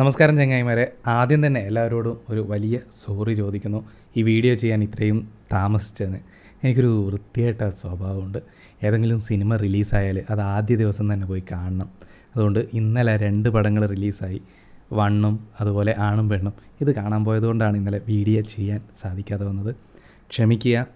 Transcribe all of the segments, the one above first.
നമസ്കാരം ചങ്ങായിമാരെ. ആദ്യം തന്നെ എല്ലാവരോടും ഒരു വലിയ സോറി ചോദിക്കുന്നു. ഈ വീഡിയോ ചെയ്യാൻ ഇത്രയും താമസിച്ചതിന്. എനിക്കൊരു വൃത്തികെട്ട സ്വഭാവമുണ്ട്. ഏതെങ്കിലും സിനിമ റിലീസായാൽ അത് ആദ്യ ദിവസം തന്നെ പോയി കാണണം. അതുകൊണ്ട് ഇന്നലെ 2 പടങ്ങൾ റിലീസായി. വണ്ണും അതുപോലെ ആണും പെണ്ണും. ഇത് കാണാൻ പോയതുകൊണ്ടാണ് ഇന്നലെ വീഡിയോ ചെയ്യാൻ സാധിക്കാതെ വന്നത്. ക്ഷമിക്കുക.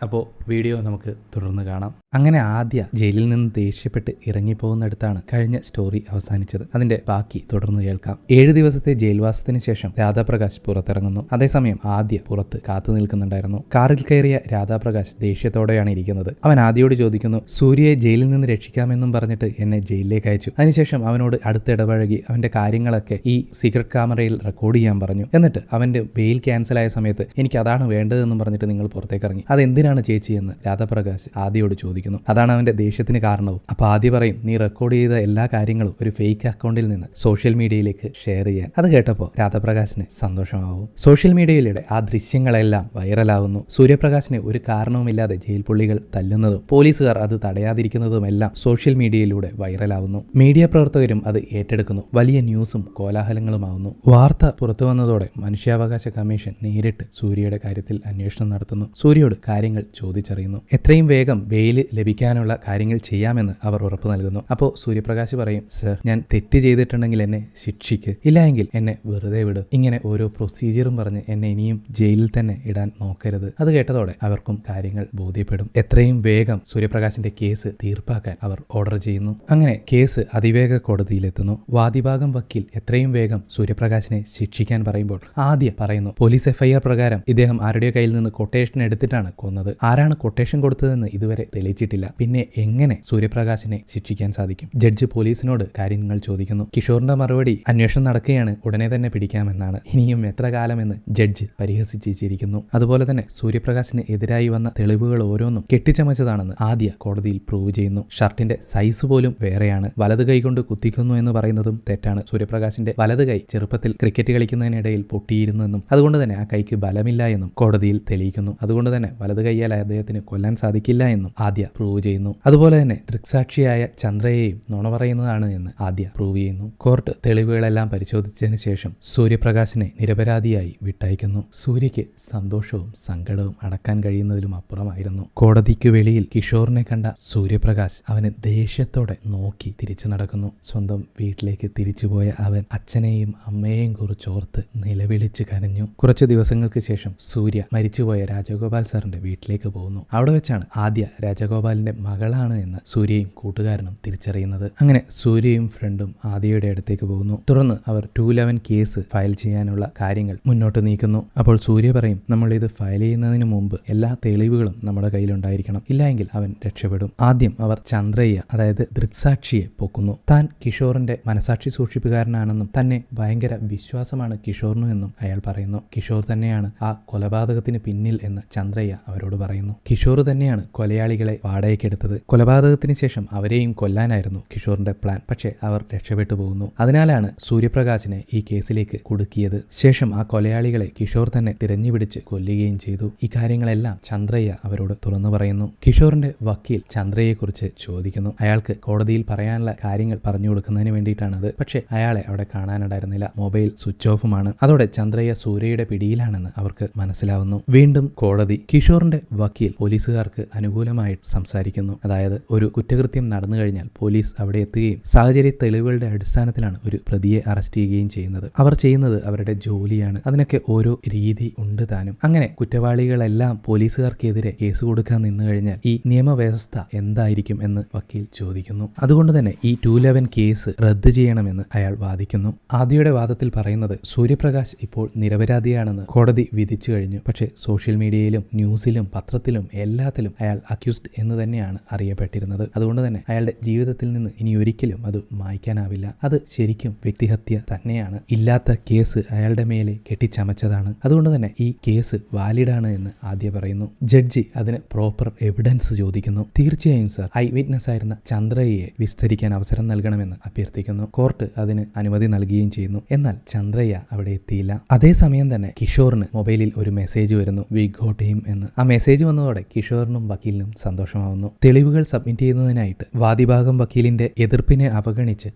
അപ്പോൾ വീഡിയോ നമുക്ക് തുടർന്ന് കാണാം. അങ്ങനെ ആദ്യ ജയിലിൽ നിന്ന് ദേഷ്യപ്പെട്ട് ഇറങ്ങിപ്പോകുന്നിടത്താണ് കഴിഞ്ഞ സ്റ്റോറി അവസാനിച്ചത്. അതിന്റെ ബാക്കി തുടർന്ന് കേൾക്കാം. 7 ദിവസത്തെ ജയിൽവാസത്തിന് ശേഷം രാധാപ്രകാശ് പുറത്തിറങ്ങുന്നു. അതേസമയം ആദ്യ പുറത്ത് കാത്തു നിൽക്കുന്നുണ്ടായിരുന്നു. കാറിൽ കയറിയ രാധാപ്രകാശ് ദേഷ്യത്തോടെയാണ് ഇരിക്കുന്നത്. അവൻ ആദ്യയോട് ചോദിക്കുന്നു, സൂര്യയെ ജയിലിൽ നിന്ന് രക്ഷിക്കാമെന്നും പറഞ്ഞിട്ട് എന്നെ ജയിലിലേക്ക് അയച്ചു. അതിനുശേഷം അവനോട് അടുത്തിടപഴകി അവന്റെ കാര്യങ്ങളൊക്കെ ഈ സീക്രട്ട് ക്യാമറയിൽ റെക്കോർഡ് ചെയ്യാൻ പറഞ്ഞു. എന്നിട്ട് അവന്റെ ബെയിൽ ക്യാൻസൽ ആയ സമയത്ത് എനിക്ക് അതാണ് വേണ്ടതെന്നും പറഞ്ഞിട്ട് നിങ്ങൾ പുറത്തേക്ക് ഇറങ്ങി. അതെന്തിനാണ് ചേച്ചി എന്ന് രാധാപ്രകാശ് ആദ്യയോട് ചോദിക്കുന്നു. അതാണ് അവന്റെ ദേഷ്യത്തിന് കാരണവും. അപ്പൊ ആദ്യ പറയും, നീ റെക്കോർഡ് ചെയ്ത എല്ലാ കാര്യങ്ങളും ഒരു ഫേക്ക് അക്കൗണ്ടിൽ നിന്ന് സോഷ്യൽ മീഡിയയിലേക്ക് ഷെയർ ചെയ്യാൻ. അത് കേട്ടപ്പോൾ രാധാപ്രകാശിന് സന്തോഷമാവും. സോഷ്യൽ മീഡിയയിലൂടെ ആ ദൃശ്യങ്ങളെല്ലാം വൈറലാവുന്നു. സൂര്യപ്രകാശിനെ ഒരു കാരണവുമില്ലാതെ ജയിൽ പുള്ളികൾ തല്ലുന്നതും പോലീസുകാർ അത് തടയാതിരിക്കുന്നതുമെല്ലാം സോഷ്യൽ മീഡിയയിലൂടെ വൈറലാവുന്നു. മീഡിയ പ്രവർത്തകരും അത് ഏറ്റെടുക്കുന്നു. വലിയ ന്യൂസും കോലാഹലങ്ങളുമാവുന്നു. വാർത്ത പുറത്തു വന്നതോടെ മനുഷ്യാവകാശ കമ്മീഷൻ നേരിട്ട് സൂര്യയുടെ കാര്യത്തിൽ അന്വേഷണം നടത്തുന്നു. സൂര്യയോട് കാര്യങ്ങൾ ചോദിച്ചറിയുന്നു. എത്രയും വേഗം ബെയിൽ ലഭിക്കാനുള്ള കാര്യങ്ങൾ ചെയ്യാമെന്ന് അവർ ഉറപ്പ് നൽകുന്നു. അപ്പോൾ സൂര്യപ്രകാശ് പറയും, സർ, ഞാൻ തെറ്റ് ചെയ്തിട്ടുണ്ടെങ്കിൽ എന്നെ ശിക്ഷിക്ക്, ഇല്ലായെങ്കിൽ എന്നെ വെറുതെ വിട്. ഇങ്ങനെ ഓരോ പ്രൊസീജിയറും പറഞ്ഞ് എന്നെ ഇനിയും ജയിലിൽ തന്നെ ഇടാൻ നോക്കരുത്. അത് കേട്ടതോടെ അവർക്കും കാര്യങ്ങൾ ബോധ്യപ്പെടും. എത്രയും വേഗം സൂര്യപ്രകാശിന്റെ കേസ് തീർപ്പാക്കാൻ അവർ ഓർഡർ ചെയ്യുന്നു. അങ്ങനെ കേസ് അതിവേഗ കോടതിയിലെത്തുന്നു. വാദിഭാഗം വക്കീൽ എത്രയും വേഗം സൂര്യപ്രകാശിനെ ശിക്ഷിക്കാൻ പറയുമ്പോൾ ആദ്യ പറയുന്നു, പോലീസ് FIR പ്രകാരം ഇദ്ദേഹം ആരുടെയോ കയ്യിൽ നിന്ന് കൊട്ടേഷൻ എടുത്തിട്ടാണ് കൊന്നത്. ആരാണ് കൊട്ടേഷൻ കൊടുത്തതെന്ന് ഇതുവരെ തെളിയിച്ചിട്ടില്ല. പിന്നെ എങ്ങനെ സൂര്യപ്രകാശിനെ ശിക്ഷിക്കാൻ സാധിക്കും? ജഡ്ജ് പോലീസിനോട് കാര്യങ്ങൾ ചോദിക്കുന്നു. കിഷോറിന്റെ മറുപടി, അന്വേഷണം നടക്കുകയാണ്, ഉടനെ തന്നെ പിടിക്കാമെന്നാണ്. ഇനിയും എത്ര കാലമെന്ന് ജഡ്ജ് പരിഹസിച്ചിരിക്കുന്നു. അതുപോലെ തന്നെ സൂര്യപ്രകാശിന് എതിരായി വന്ന തെളിവുകൾ ഓരോന്നും കെട്ടിച്ചമച്ചതാണെന്ന് ആദ്യ കോടതിയിൽ പ്രൂവ് ചെയ്യുന്നു. ഷർട്ടിന്റെ സൈസ് പോലും വേറെയാണ്. വലത് കൈ കൊണ്ട് കുത്തിക്കുന്നു എന്ന് പറയുന്നതും തെറ്റാണ്. സൂര്യപ്രകാശിന്റെ വലത് കൈ ചെറുപ്പത്തിൽ ക്രിക്കറ്റ് കളിക്കുന്നതിനിടയിൽ പൊട്ടിയിരുന്നു എന്നും അതുകൊണ്ട് തന്നെ ആ കൈക്ക് ബലമില്ല എന്നും കോടതിയിൽ തെളിയിക്കുന്നു. അതുകൊണ്ട് തന്നെ വലത് കൈയാൽ അദ്ദേഹത്തിന് കൊല്ലാൻ സാധിക്കില്ല എന്നും ആദ്യ പ്രൂവ് ചെയ്യുന്നു. അതുപോലെ തന്നെ ദൃക്സാക്ഷിയായ ചന്ദ്രയെയും നുണ പറയുന്നതാണ് എന്ന് ആദ്യ പ്രൂവ് ചെയ്യുന്നു. കോർട്ട് തെളിവുകളെല്ലാം പരിശോധിച്ചതിന് ശേഷം സൂര്യപ്രകാശിനെ നിരപരാധിയായി വിട്ടയക്കുന്നു. സൂര്യയ്ക്ക് സന്തോഷവും സങ്കടവും അടക്കാൻ കഴിയുന്നതിലും അപ്പുറമായിരുന്നു. കോടതിക്ക് വെളിയിൽ കിഷോറിനെ കണ്ട സൂര്യപ്രകാശ് അവന് ദേഷ്യത്തോടെ നോക്കി തിരിച്ചു നടക്കുന്നു. സ്വന്തം വീട്ടിലേക്ക് തിരിച്ചുപോയ അവൻ അച്ഛനെയും അമ്മയെയും കുറിച്ചോർത്ത് നിലവിളിച്ച് കരഞ്ഞു. കുറച്ചു ദിവസങ്ങൾക്ക് ശേഷം സൂര്യ മരിച്ചുപോയ രാജഗോപാൽ സാറിന്റെ വീട്ടിലേക്ക് പോകുന്നു. അവിടെ വെച്ചാണ് ആദ്യ രാജഗോപാലിന്റെ മകളാണ് എന്ന് സൂര്യയും കൂട്ടുകാരനും തിരിച്ചറിയുന്നത്. അങ്ങനെ സൂര്യയും ഫ്രണ്ടും ആദ്യയുടെ അടുത്തേക്ക് പോകുന്നു. തുടർന്ന് അവർ 211 കേസ് ഫയൽ ചെയ്യാനുള്ള കാര്യങ്ങൾ മുന്നോട്ട് നീക്കുന്നു. അപ്പോൾ സൂര്യ പറയും, നമ്മൾ ഇത് ഫയൽ ചെയ്യുന്നതിന് മുമ്പ് എല്ലാ തെളിവുകളും നമ്മുടെ കയ്യിലുണ്ടായിരിക്കണം, ഇല്ലായെങ്കിൽ അവൻ രക്ഷപ്പെടും. ആദ്യം അവർ ചന്ദ്രയ്യ, അതായത് ദൃക്സാക്ഷിയെ പൊക്കുന്നു. താൻ കിഷോറിന്റെ മനസാക്ഷി സൂക്ഷിപ്പുകാരനാണെന്നും തന്നെ ഭയങ്കര വിശ്വാസമാണ് കിഷോറിനു എന്നും അയാൾ പറയുന്നു. കിഷോർ തന്നെയാണ് ആ കൊലപാതകത്തിന് പിന്നിൽ എന്ന് ചന്ദ്രയ്യ അവരോട് പറയുന്നു. കിഷോർ തന്നെയാണ് കൊലയാളികളെ വാടകയ്ക്കെടുത്തത്. കൊലപാതകത്തിന് ശേഷം അവരെയും കൊല്ലാനായിരുന്നു കിഷോറിന്റെ പ്ലാൻ. പക്ഷേ അവർ രക്ഷപ്പെട്ടു പോകുന്നു. അതിനാലാണ് സൂര്യപ്രകാശിനെ ഈ കേസിലേക്ക് കുടുക്കിയത്. ശേഷം ആ കൊലയാളികളെ കിഷോർ തന്നെ തിരഞ്ഞുപിടിച്ച് കൊല്ലുകയും ചെയ്തു. ഈ കാര്യങ്ങളെല്ലാം ചന്ദ്രയ്യ അവരോട് തുറന്നു പറയുന്നു. കിഷോറിന്റെ വക്കീൽ ചന്ദ്രയെക്കുറിച്ച് ചോദിക്കുന്നു. അയാൾക്ക് കോടതിയിൽ പറയാനുള്ള കാര്യങ്ങൾ പറഞ്ഞു കൊടുക്കുന്നതിന് വേണ്ടിയിട്ടാണത്. പക്ഷേ അയാളെ അവിടെ കാണാനുണ്ടായിരുന്നില്ല. Mobile switch ഓഫുമാണ്. അതോടെ ചന്ദ്രയ്യ സൂര്യയുടെ പിടിയിലാണെന്ന് അവർക്ക് മനസ്സിലാവുന്നു. വീണ്ടും കോടതി. കിഷോറിന്റെ വക്കീൽ പോലീസുകാർക്ക് അനുകൂലമായി സംസാരിക്കുന്നു. അതായത് ഒരു കുറ്റകൃത്യം നടന്നു കഴിഞ്ഞാൽ പോലീസ് അവിടെ എത്തുകയും സാഹചര്യ തെളിവുകളുടെ അടിസ്ഥാനത്തിലാണ് ഒരു പ്രതിയെ അറസ്റ്റ് ചെയ്യുകയും ചെയ്യുന്നത്. അവർ ചെയ്യുന്നത് അവരുടെ ജോലിയാണ്. അതിനൊക്കെ ഓരോ രീതി ഉണ്ട് താനും. അങ്ങനെ കുറ്റവാളികളെല്ലാം പോലീസുകാർക്കെതിരെ കേസ് കൊടുക്കാൻ നിന്നു കഴിഞ്ഞാൽ ഈ നിയമവ്യവസ്ഥ എന്തായിരിക്കും എന്ന് വക്കീൽ ചോദിക്കുന്നു. അതുകൊണ്ട് തന്നെ ഈ 211 കേസ് റദ്ദ് ചെയ്യണമെന്ന് അയാൾ വാദിക്കുന്നു. ആദ്യയുടെ വാദത്തിൽ പറയുന്നത്, സൂര്യപ്രകാശ് ഇപ്പോൾ നിരപരാധിയാണെന്ന് കോടതി വിധിച്ചു കഴിഞ്ഞു. പക്ഷേ സോഷ്യൽ മീഡിയയിലും ന്യൂസിലും പത്രത്തിലും എല്ലാത്തിലും അയാൾ അക്യൂസ്ഡ് എന്ന് തന്നെയാണ് അറിയപ്പെട്ടിരുന്നത്. അതുകൊണ്ട് തന്നെ അയാളുടെ ജീവിതത്തിൽ നിന്ന് ഇനി ഒരിക്കലും അത് മായ്ക്കാനാവില്ല. അത് ശരിക്കും വ്യക്തിഹത്യ തന്നെയാണ്. ഇല്ലാത്ത കേസ് അയാളുടെ മേലെ കെട്ടിച്ചമച്ചതാണ്. അതുകൊണ്ട് തന്നെ ഈ കേസ് വാലിഡാണ് എന്ന് ആദ്യ പറയുന്നു. ജഡ്ജി അതിന് പ്രോപ്പർ എവിഡൻസ് ചോദിക്കുന്നു. തീർച്ചയായും സർ, ഐ വിറ്റ്നസ് ആയിരുന്ന ചന്ദ്രയെ വിസ്തരിക്കാൻ അവസരം നൽകണമെന്ന് അഭ്യർത്ഥിക്കുന്നു. കോർട്ട് അതിന് അനുമതി നൽകുകയും ചെയ്യുന്നു. എന്നാൽ ചന്ദ്രയ്യ അവിടെ എത്തിയില്ല. അതേസമയം തന്നെ കിഷോറിന് മൊബൈലിൽ ഒരു മെസ്സേജ് വരുന്നു, വി ഗോട്ട് ഹിം എന്ന്. ആ മെസ്സേജ് വന്നതോടെ കിഷോറിനും വക്കീലിനും സന്തോഷം പ്രത്യക്ഷമാവുന്നു. തെളിവുകൾ സബ്മിറ്റ് ചെയ്യുന്നതിനായിട്ട് വാദിഭാഗം വക്കീലിന്റെ എതിർപ്പിനെ അവഗണിച്ച്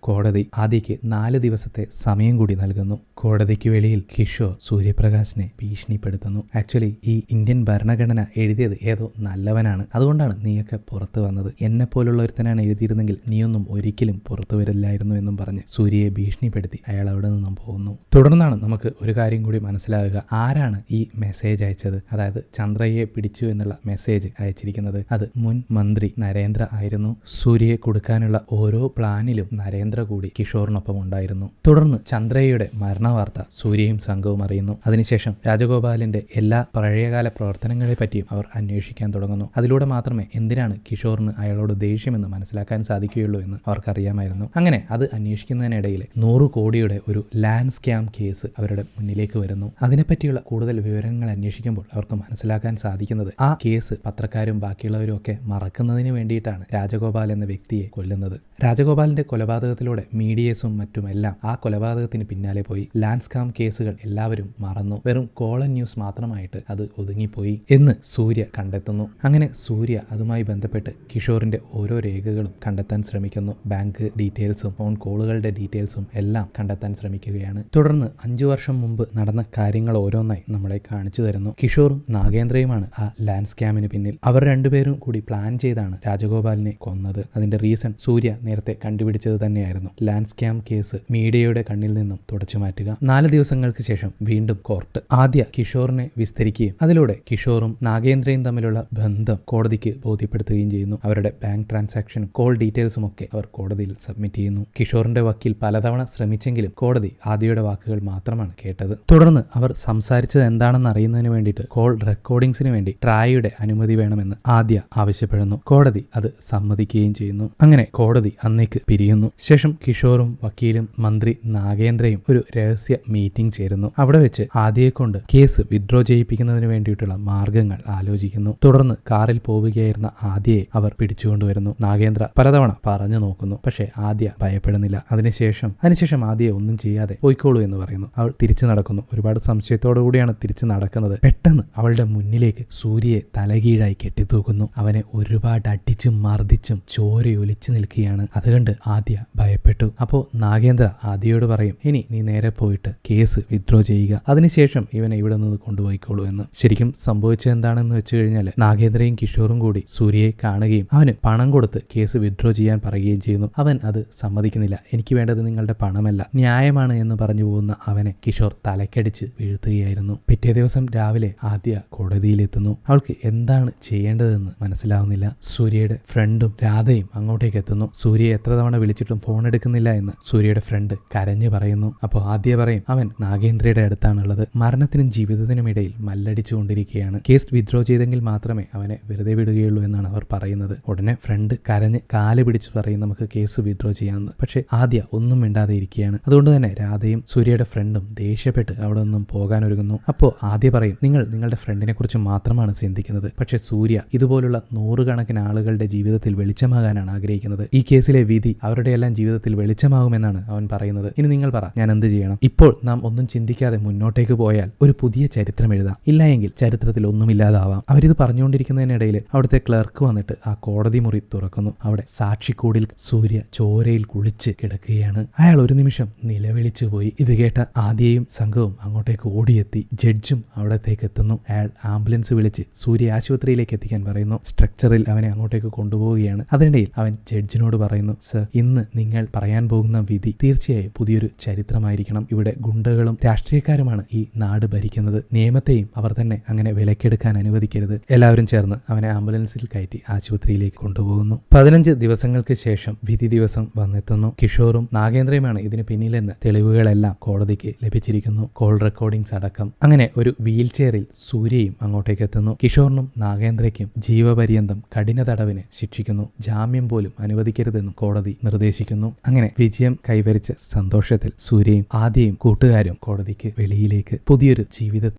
കോടതി ആദ്യക്ക് 4 ദിവസത്തെ സമയം കൂടി നൽകുന്നു. കോടതിക്ക് വെളിയിൽ കിഷോർ സൂര്യപ്രകാശിനെ ഭീഷണിപ്പെടുത്തുന്നു. ആക്ച്വലി ഈ ഇന്ത്യൻ ഭരണഘടന എഴുതിയത് ഏതോ നല്ലവനാണ്, അതുകൊണ്ടാണ് നീയൊക്കെ പുറത്തു വന്നത്. എന്നെ പോലുള്ള ഒരുത്തനാണ് എഴുതിയിരുന്നെങ്കിൽ നീയൊന്നും ഒരിക്കലും പുറത്തു വരില്ലായിരുന്നു എന്നും പറഞ്ഞ് സൂര്യയെ ഭീഷണിപ്പെടുത്തി അയാൾ അവിടെ നിന്നും പോകുന്നു. തുടർന്നാണ് നമുക്ക് ഒരു കാര്യം കൂടി മനസ്സിലാകുക, ആരാണ് ഈ മെസ്സേജ് അയച്ചത്. അതായത് ചന്ദ്രയെ പിടിച്ചു എന്നുള്ള മെസ്സേജ് അയച്ചിരിക്കുന്നത് അത് മുൻ മന്ത്രി നരേന്ദ്ര ആയിരുന്നു. സൂര്യയെ കൊടുക്കാനുള്ള ഓരോ പ്ലാനിലും നരേന്ദ്ര കൂടി കിഷോറിനൊപ്പം ഉണ്ടായിരുന്നു. തുടർന്ന് ചന്ദ്രയുടെ മരണവാർത്ത സൂര്യയും സംഘവും അറിയുന്നു. അതിനുശേഷം രാജഗോപാലിന്റെ എല്ലാ പഴയകാല പ്രവർത്തനങ്ങളെ പറ്റിയും അവർ അന്വേഷിക്കാൻ തുടങ്ങുന്നു. അതിലൂടെ മാത്രമേ എന്തിനാണ് കിഷോറിന് അയാളോട് ദേഷ്യമെന്ന് മനസ്സിലാക്കാൻ സാധിക്കുകയുള്ളൂ എന്ന് അവർക്കറിയാമായിരുന്നു. അങ്ങനെ അത് അന്വേഷിക്കുന്നതിനിടയിൽ 100 കോടിയുടെ ഒരു ലാൻഡ് സ്കാം കേസ് അവരുടെ മുന്നിലേക്ക് വരുന്നു. അതിനെപ്പറ്റിയുള്ള കൂടുതൽ വിവരങ്ങൾ അന്വേഷിക്കുമ്പോൾ അവർക്ക് മനസ്സിലാക്കാൻ സാധിക്കുന്നത് ആ കേസ് പത്രക്കാരും ബാക്കിയുള്ളവരും ഒക്കെ മറക്കുന്നതിന് വേണ്ടിയിട്ടാണ് രാജഗോപാൽ എന്ന വ്യക്തിയെ കൊല്ലുന്നത്. രാജഗോപാലിന്റെ കൊലപാതകത്തിലൂടെ മീഡിയസും മറ്റുമെല്ലാം ആ കൊലപാതകത്തിന് പിന്നാലെ പോയി. ലാൻഡ് സ്കാം കേസുകൾ എല്ലാവരും മറന്നു. വെറും കോളൻ ന്യൂസ് മാത്രമായിട്ട് അത് ഒതുങ്ങിപ്പോയി എന്ന് സൂര്യ കണ്ടെത്തുന്നു. അങ്ങനെ സൂര്യ അതുമായി ബന്ധപ്പെട്ട് കിഷോറിന്റെ ഓരോ രേഖകളും കണ്ടെത്താൻ ശ്രമിക്കുന്നു. ബാങ്ക് ഡീറ്റെയിൽസും ഫോൺ കോളുകളുടെ ഡീറ്റെയിൽസും എല്ലാം കണ്ടെത്താൻ ശ്രമിക്കുകയാണ്. തുടർന്ന് 5 വർഷം മുമ്പ് നടന്ന കാര്യങ്ങൾ ഓരോന്നായി നമ്മളെ കാണിച്ചു തരുന്നു. കിഷോറും നാഗേന്ദ്രയുമാണ് ആ ലാൻഡ് സ്കാമിന് പിന്നിൽ. അവർ രണ്ടുപേരും കൂടി പ്ലാൻ ചെയ്താണ് രാജഗോപാലിനെ കൊന്നത്. അതിന്റെ റീസൺ സൂര്യ നേരത്തെ കണ്ടുപിടിച്ചത് തന്നെയായിരുന്നു. ലാൻഡ് സ്കാം കേസ് മീഡിയയുടെ കണ്ണിൽ നിന്നും തുടച്ചു മാറ്റുക. 4 ദിവസങ്ങൾക്ക് ശേഷം വീണ്ടും കോർട്ട് ആദ്യ കിഷോറിനെ വിസ്തരിക്കുകയും അതിലൂടെ കിഷോറും നാഗേന്ദ്രയും തമ്മിലുള്ള ബന്ധം കോടതിക്ക് ബോധ്യപ്പെടുത്തുകയും ചെയ്യുന്നു. അവരുടെ ബാങ്ക് ട്രാൻസാക്ഷനും കോൾ ഡീറ്റെയിൽസും ഒക്കെ അവർ കോടതിയിൽ സബ്മിറ്റ് ചെയ്യുന്നു. കിഷോറിന്റെ വക്കീൽ പലതവണ ശ്രമിച്ചെങ്കിലും കോടതി ആദ്യയുടെ വാക്കുകൾ മാത്രമാണ് കേട്ടത്. തുടർന്ന് അവർ സംസാരിച്ചത് എന്താണെന്ന് അറിയുന്നതിന് വേണ്ടിയിട്ട് കോൾ റെക്കോർഡിംഗ്സിന് വേണ്ടി ട്രായയുടെ അനുമതി വേണമെന്ന് ആദ്യ ആവശ്യപ്പെടുന്നു. കോടതി അത് സമ്മതിക്കുകയും ചെയ്യുന്നു. അങ്ങനെ കോടതി അന്നേക്ക് പിരിയുന്നു. ശേഷം കിഷോറും വക്കീലും മന്ത്രി നാഗേന്ദ്രയും ഒരു രഹസ്യ മീറ്റിംഗ് ചേരുന്നു. അവിടെ വെച്ച് ആദ്യയെ കൊണ്ട് കേസ് വിത്ഡ്രോ ചെയ്യിപ്പിക്കുന്നതിന് വേണ്ടിയിട്ടുള്ള മാർഗങ്ങൾ ആലോചിക്കുന്നു. തുടർന്ന് കാറിൽ പോവുകയായിരുന്ന ആദ്യയെ അവർ പിടിച്ചുകൊണ്ടുവരുന്നു. നാഗേന്ദ്ര പലതവണ പറഞ്ഞു നോക്കുന്നു, പക്ഷേ ആദ്യ ഭയപ്പെടുന്നില്ല. അതിനുശേഷം ആദ്യയെ ഒന്നും ചെയ്യാതെ പോയിക്കോളൂ എന്ന് പറയുന്നു. അവൾ തിരിച്ചു നടക്കുന്നു. ഒരുപാട് സംശയത്തോടു കൂടിയാണ് തിരിച്ചു നടക്കുന്നത്. പെട്ടെന്ന് അവളുടെ മുന്നിലേക്ക് സൂര്യയെ തലകീഴായി കെട്ടിത്തൂക്കുന്നു. അവനെ ഒരുപാട് അടിച്ചും മർദ്ദിച്ചും ചോരയൊലിച്ചു നിൽക്കുകയാണ്. അതുകണ്ട് ആദ്യ ഭയപ്പെട്ടു. അപ്പോ നാഗേന്ദ്ര ആദ്യയോട് പറയും, ഇനി നീ നേരെ പോയിട്ട് കേസ് വിത്ഡ്രോ ചെയ്യുക, അതിനുശേഷം ഇവനെ ഇവിടെ നിന്ന് കൊണ്ടുപോയിക്കോളൂ എന്ന്. ശരിക്കും സംഭവിച്ചത് എന്താണെന്ന് വെച്ച് കഴിഞ്ഞാൽ നാഗേന്ദ്രയും കിഷോറും കൂടി സൂര്യയെ കാണുകയും അവന് പണം കൊടുത്ത് കേസ് വിത്ഡ്രോ ചെയ്യാൻ പറയുകയും ചെയ്യുന്നു. അവൻ അത് സമ്മതിക്കുന്നില്ല. എനിക്ക് വേണ്ടത് നിങ്ങളുടെ പണമല്ല, ന്യായമാണ് എന്ന് പറഞ്ഞു പോകുന്ന അവനെ കിഷോർ തലക്കടിച്ച് വീഴ്ത്തുകയായിരുന്നു. പിറ്റേ ദിവസം രാവിലെ ആദ്യ കോടതിയിലെത്തുന്നു. അവൾക്ക് എന്താണ് ചെയ്യേണ്ടതെന്ന് മനസ്സിലാവുന്നില്ല. സൂര്യയുടെ ഫ്രണ്ടും രാധയും അങ്ങോട്ടേക്ക് എത്തുന്നു. സൂര്യയെ എത്ര തവണ വിളിച്ചിട്ടും ഫോൺ എടുക്കുന്നില്ല എന്ന് സൂര്യയുടെ ഫ്രണ്ട് കരഞ്ഞു പറയുന്നു. അപ്പോൾ ആദ്യ പറയും അവൻ നാഗേന്ദ്രയുടെ അടുത്താണുള്ളത്. മരണത്തിനും ജീവിതത്തിനും ഇടയിൽ മല്ലടിച്ചുകൊണ്ടിരിക്കുകയാണ്. കേസ് വിത്ഡ്രോ ചെയ്തെങ്കിൽ മാത്രമേ അവനെ വെറുതെ വിടുകയുള്ളൂ എന്നാണ് അവർ പറയുന്നത്. ഉടനെ ഫ്രണ്ട് കരഞ്ഞ് കാല് പിടിച്ച് പറയും നമുക്ക് കേസ് വിത്ഡ്രോ ചെയ്യാമെന്ന്. പക്ഷേ ആദ്യ ഒന്നും മിണ്ടാതെ ഇരിക്കുകയാണ്. അതുകൊണ്ട് തന്നെ രാധയും സൂര്യയുടെ ഫ്രണ്ടും ദേഷ്യപ്പെട്ട് അവിടെ നിന്നും പോകാൻ ഒരുങ്ങുന്നു. അപ്പോൾ ആദ്യ പറയും നിങ്ങൾ നിങ്ങളുടെ ഫ്രണ്ടിനെ കുറിച്ച് മാത്രമാണ് ചിന്തിക്കുന്നത്, പക്ഷെ സൂര്യ ഇതുപോലുള്ള 100 കണക്കിന് ആളുകളുടെ ജീവിതത്തിൽ വെളിച്ചമാകാനാണ് ആഗ്രഹിക്കുന്നത്. ഈ കേസിലെ വിധി അവരുടെ എല്ലാം ജീവിതത്തിൽ വെളിച്ചമാകുമെന്നാണ് അവൻ പറയുന്നത്. ഇനി നിങ്ങൾ പറ, ഞാൻ എന്ത് ചെയ്യണം? ഇപ്പോൾ നാം ഒന്നും ചിന്തിക്കാതെ മുന്നോട്ടേക്ക് പോയാൽ ഒരു പുതിയ ചരിത്രം എഴുതാം, ഇല്ല എങ്കിൽ ചരിത്രത്തിൽ ഒന്നുമില്ലാതാവാം. അവരിത് പറഞ്ഞുകൊണ്ടിരിക്കുന്നതിനിടയിൽ അവിടുത്തെ ക്ലർക്ക് വന്നിട്ട് ആ കോടതി മുറി തുറക്കുന്നു. അവിടെ സാക്ഷിക്കൂടിൽ സൂര്യ ചോരയിൽ കുളിച്ച് കിടക്കുകയാണ്. അയാൾ ഒരു നിമിഷം നിലവിളിച്ചു പോയി. ഇത് കേട്ട ആദ്യയും സംഘവും അങ്ങോട്ടേക്ക് ഓടിയെത്തി. ജഡ്ജും അവിടത്തേക്ക് എത്തുന്നു. അയാൾ ആംബുലൻസ് വിളിച്ച് സൂര്യ ആശുപത്രിയിലേക്ക് എത്തിക്കാൻ പറയുന്നു. സ്ട്രക്ചറിൽ അവനെ അങ്ങോട്ടേക്ക് കൊണ്ടുപോവുകയാണ്. അതിനിടയിൽ അവൻ ജഡ്ജിനോട് പറയുന്നു, സർ, ഇന്ന് നിങ്ങൾ പറയാൻ പോകുന്ന വിധി തീർച്ചയായും പുതിയൊരു ചരിത്രമായിരിക്കണം. ഇവിടെ ഗുണ്ടകളും രാഷ്ട്രീയക്കാരുമാണ് ഈ നാട് ഭരിക്കുന്നത്. നിയമത്തെയും അവർ തന്നെ അങ്ങനെ വിലക്കെടുക്കാൻ അനുവദിക്കരുത്. എല്ലാവരും ചേർന്ന് അവനെ ആംബുലൻസിൽ കയറ്റി ആശുപത്രിയിലേക്ക് കൊണ്ടുപോകുന്നു. 15 ദിവസങ്ങൾക്ക് ശേഷം വിധി ദിവസം വന്നെത്തുന്നു. കിഷോറും നാഗേന്ദ്രയുമാണ് ഇതിന് പിന്നിലെന്ന് തെളിവുകളെല്ലാം കോടതിക്ക് ലഭിച്ചിരിക്കുന്നു, കോൾ റെക്കോർഡിംഗ്സ് അടക്കം. അങ്ങനെ ഒരു വീൽ ചെയറിൽ സൂര്യയും അങ്ങോട്ടേക്ക് എത്തുന്നു. കിഷോറിനും നാഗേന്ദ്രയ്ക്കും ജീവപര്യന്തം കഠിന തടവിന് ശിക്ഷിക്കുന്നു. ജാമ്യം പോലും അനുവദിക്കരുതെന്നും കോടതി നിർദ്ദേശിക്കുന്നു. അങ്ങനെ വിജയം കൈവരിച്ച സന്തോഷത്തിൽ സൂര്യയും ആദ്യയും കൂട്ടുകാരും കോടതിക്ക് വെളിയിലേക്ക് പുതിയൊരു ജീവിതം.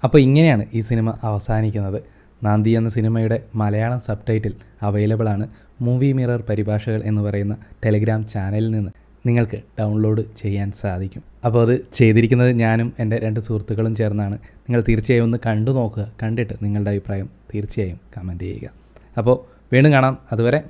അപ്പോൾ ഇങ്ങനെയാണ് ഈ സിനിമ അവസാനിക്കുന്നത്. നാന്തി എന്ന സിനിമയുടെ മലയാളം സബ് ടൈറ്റിൽ അവൈലബിൾ ആണ്. മൂവി മിറർ പരിഭാഷകൾ എന്ന് പറയുന്ന ടെലിഗ്രാം ചാനലിൽ നിന്ന് നിങ്ങൾക്ക് ഡൗൺലോഡ് ചെയ്യാൻ സാധിക്കും. അപ്പോൾ അത് ചെയ്തിരിക്കുന്നത് ഞാനും എൻ്റെ 2 സുഹൃത്തുക്കളും ചേർന്നാണ്. നിങ്ങൾ തീർച്ചയായും ഒന്ന് കണ്ടു നോക്കുക. കണ്ടിട്ട് നിങ്ങളുടെ അഭിപ്രായം തീർച്ചയായും കമൻറ്റ് ചെയ്യുക. അപ്പോൾ വീണ്ടും കാണാം. അതുവരെ